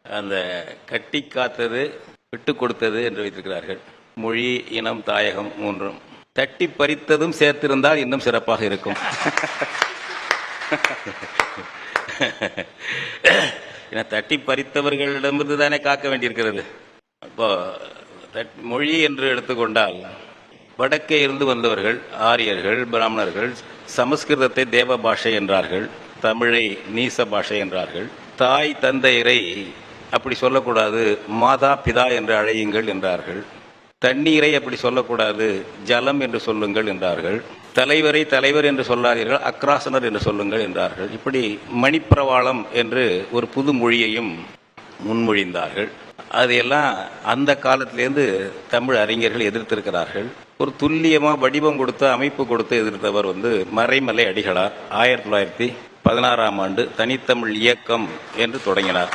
அந்த கட்டி காத்தது விட்டு கொடுத்தது என்று வைத்திருக்கிறார்கள். மொழி, இனம், தாயகம் மூன்றும் தட்டி பறித்ததும் சேர்த்திருந்தால் இன்னும் சிறப்பாக இருக்கும். ஏன்னா தட்டி பறித்தவர்களிடமிருந்து தானே காக்க வேண்டியிருக்கிறது. அப்போ மொழி என்று எடுத்துக்கொண்டால் வடக்கே இருந்து வந்தவர்கள் ஆரியர்கள், பிராமணர்கள் சமஸ்கிருதத்தை தேவ பாஷை என்றார்கள், தமிழை நீச பாஷை என்றார்கள். தாய் தந்தையரை அப்படி சொல்லக்கூடாது, மாதா பிதா என்று அழையுங்கள் என்றார்கள். தண்ணீரை அப்படி சொல்லக்கூடாது, ஜலம் என்று சொல்லுங்கள் என்றார்கள். தலைவரை தலைவர் என்று சொல்லாதீர்கள், அக்ராசனர் என்று சொல்லுங்கள் என்றார்கள். இப்படி மணிப்பிரவாளம் என்று ஒரு புது மொழியையும் முன்மொழிந்தார்கள். அதையெல்லாம் அந்த காலத்திலேருந்து தமிழ் அறிஞர்கள் எதிர்த்திருக்கிறார்கள். ஒரு துல்லியமாக வடிவம் கொடுத்து அமைப்பு கொடுத்து எதிர்த்தவர் மறைமலை அடிகளார் 1916 தனித்தமிழ் இயக்கம் என்று தொடங்கினார்.